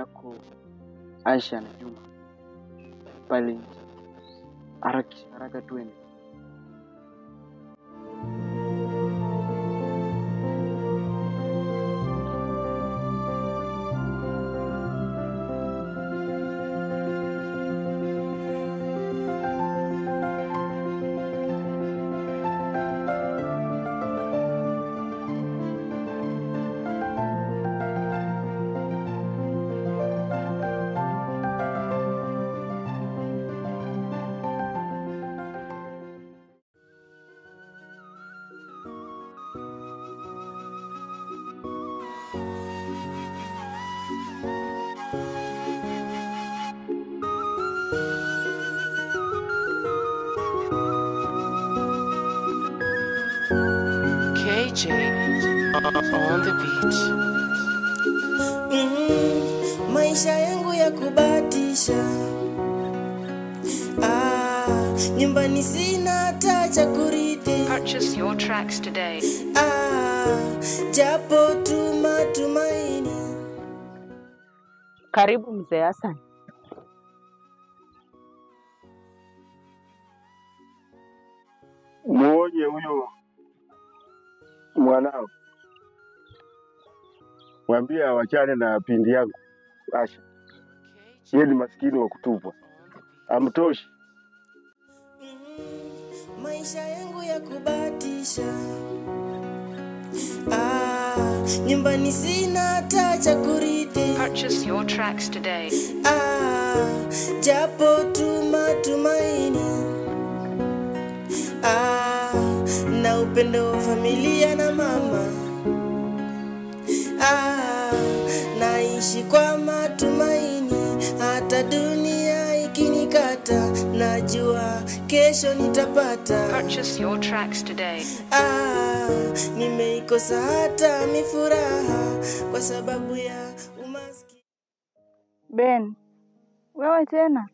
yako Aisha na Juma pale nje. Haraka tuende. KJ on the beach. Maisha yangu ya kubatisha. Nyumbani sina hata cha kurithi. Purchase your tracks today. Japo tumaini. Karibu mzee Hassan. Mmoja huyo mwanao. Mwambie awachane na pindi yangu Asha. Yeye ni maskini wa kutupwa. Amtoshi. Maisha yangu ya kubatisha. Nyumbani sina hata cha kurithi. Purchase your tracks today. Japo tumaini. Na upendo wa familia na mama. Naishi kwa matumaini. Hata dunia ikinikata, najua kesho nitapata. Purchase your tracks today. Nimeikosa hata mifuraha kwa sababu ya umaskini. Ben, wewe tena?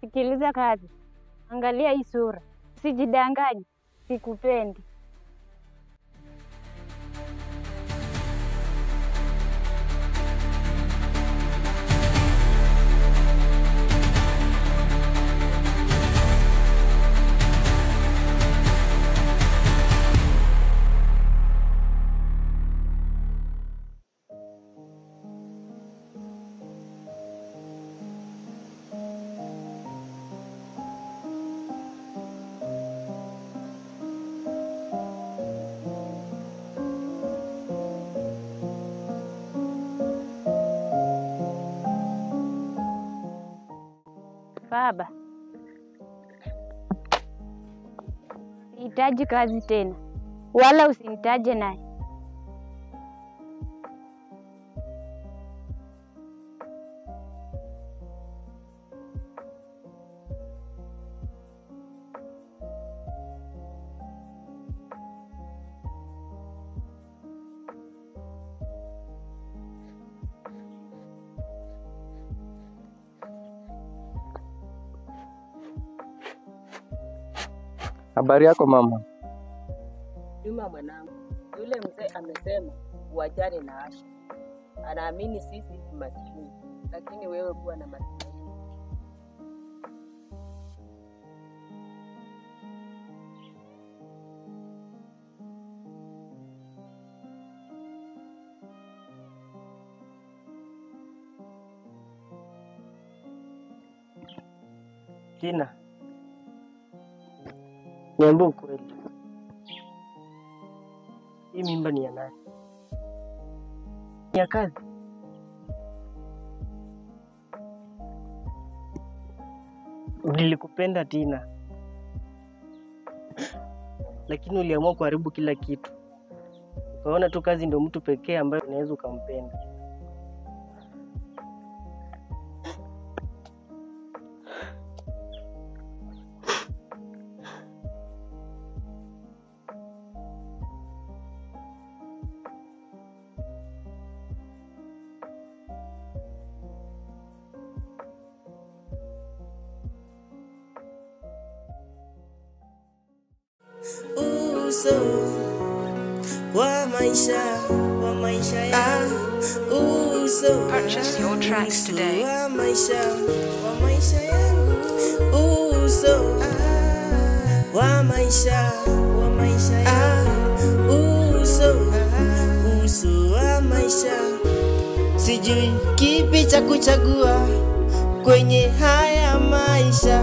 Sikiliza kazi. Angalia hii sura. Usijidanganye. Sikupendi. Baba, sihitaji kazi tena, wala usinitaje naye. Habari yako mama? Juma mwanangu, yule mzee amesema uachane na Asha. Anaamini sisi ni maskini, lakini wewe kuwa na matumaini. Tina, niambie ukweli. Hii mimba ni ya nani? Ni ya kazi? Nilikupenda Tina, lakini uliamua kuharibu kila kitu. Ukaona tu kazi ndio mtu pekee ambaye unaweza ukampenda. Uso wa maisha yangu. Uso Purchase your tracks today. wa maisha yangu. Uso wa maisha yangu. Uso wa maisha. Sijui kipi cha kuchagua kwenye haya maisha,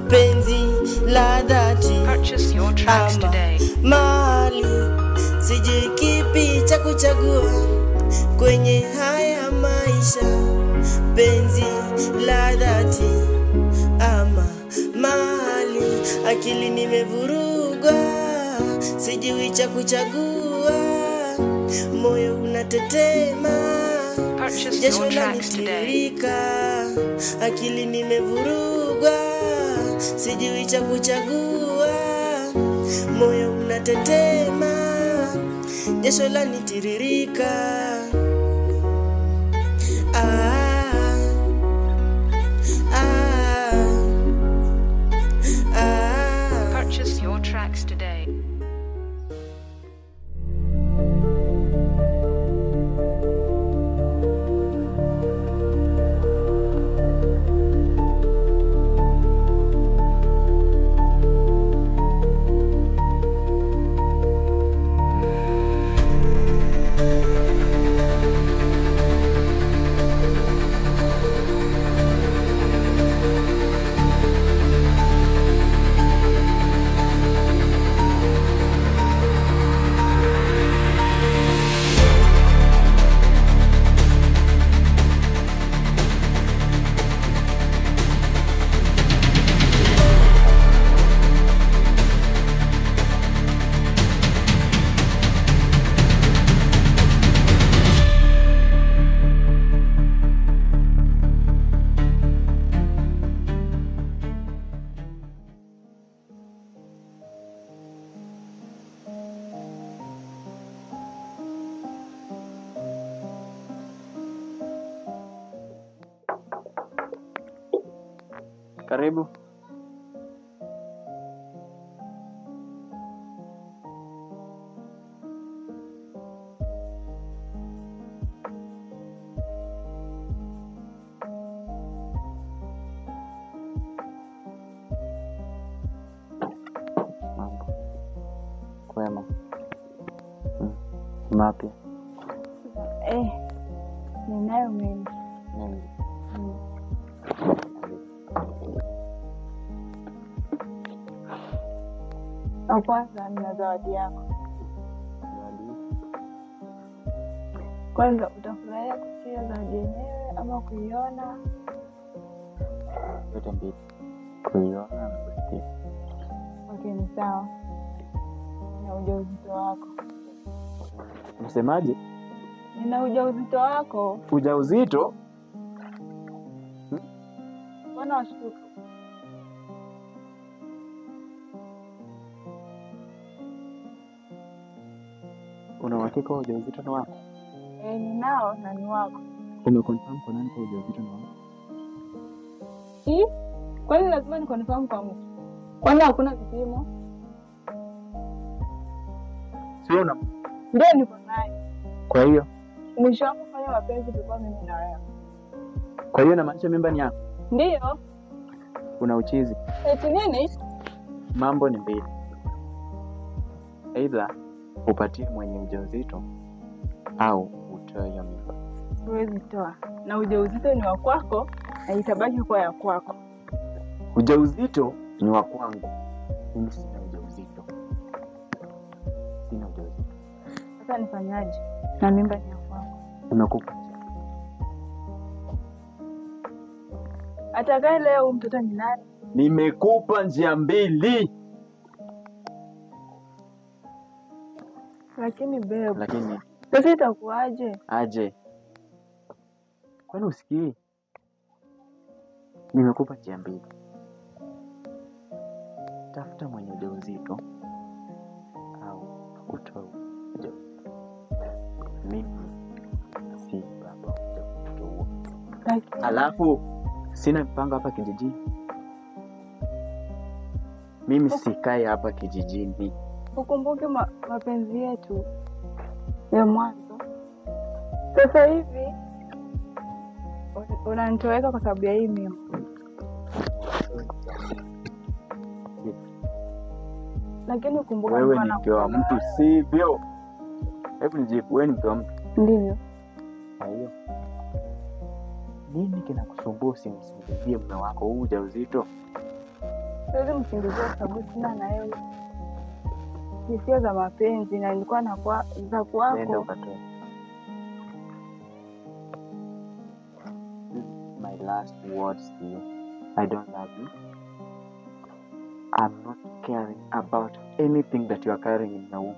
penzi la dhati Purchase your tracks today. mali. Sijui kipi cha kuchagua kwenye haya maisha, penzi la dhati ama mali. Akili nimevurugwa, sijui cha kuchagua, moyo unatetema, Purchase jasho your tracks today. lanitiririka. Akili nimevurugwa, sijui cha kuchagua, moyo unatetema, jasho lanitiririka. Purchase your tracks today. Karibu. Mambo. Kwema. Mapya. Ninayo mimi. Nini? Na kwanza nina zawadi yako. Kwanza utafurahia kusikia zawadi yenyewe ama kuiona? Yote mbili. Kuiona na kusikia. Okay, ni sawa. Nina ujauzito wako. Unasemaje? Nina ujauzito wako. Ujauzito? Mbona washtuka? Una uhakika wa ujauzito ni wako? Ninao na ni wako. Umeconfirm kwa nani kwa ujauzito ni wako? Kwani lazima ni confirm kwa mtu? Kwani hakuna kipimo? Sio una. Ndio niko naye. Kwa hiyo, Mwisho wangu kufanya mapenzi tulikuwa mimi na wewe. kwa hiyo inamaanisha mimba ni yako. Ndio. Una uchizi. Eti nini? Mambo ni mbili. Aidha upatie mwenye ujauzito au utoe hiyo mimba. Siwezi toa. Na ujauzito ni wa kwako na itabaki kuwa ya kwako. Ujauzito ni wa kwangu. Mimi sina ujauzito. Sina ujauzito. Sasa nifanyaje? Na mimba ni ya kwako. Nimekupa. Atakaye leo mtoto ni nani? Nimekupa njia mbili. Lakini babe, Lakini sasa itakuwaje? aje. Kwani usikii? Nimekupa njia mbili. Tafuta mwenye ujauzito au utoe ujauzito. Mimi si baba wa ujauzito huo. Lakini Alafu sina mpango hapa kijijini. Mimi sikai hapa kijijini. ukumbuke mapenzi yetu ya mwanzo. Sasa hivi unanitoweka kwa sababu ya hii mimba. Lakini ukumbuke Wewe ni mke wa mtu, sivyo? Hebu nijibu, wewe ni mke wa mtu. Ndivyo. Kwa hiyo nini kinakusumbua usimsindikizie mume wako huu ujauzito? Siwezi msingizia kwa sababu sina na yeye hisia za mapenzi na nilikuwa na za Nenda kwako. ukatoe. My last words to you. I don't love you. I'm not caring about anything that you are carrying in your womb.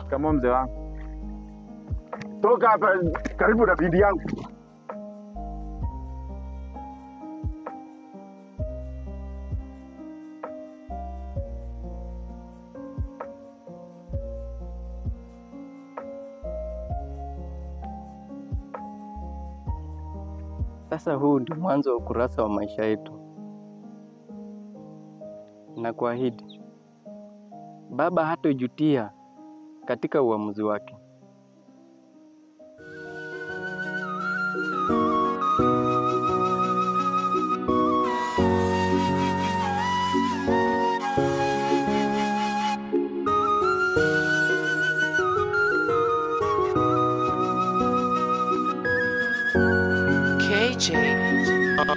Kama mzee wangu, toka hapa karibu na bindi yangu. Sasa huu ndio mwanzo wa ukurasa wa maisha yetu. Na kuahidi, baba hatojutia katika uamuzi wake. KJ on the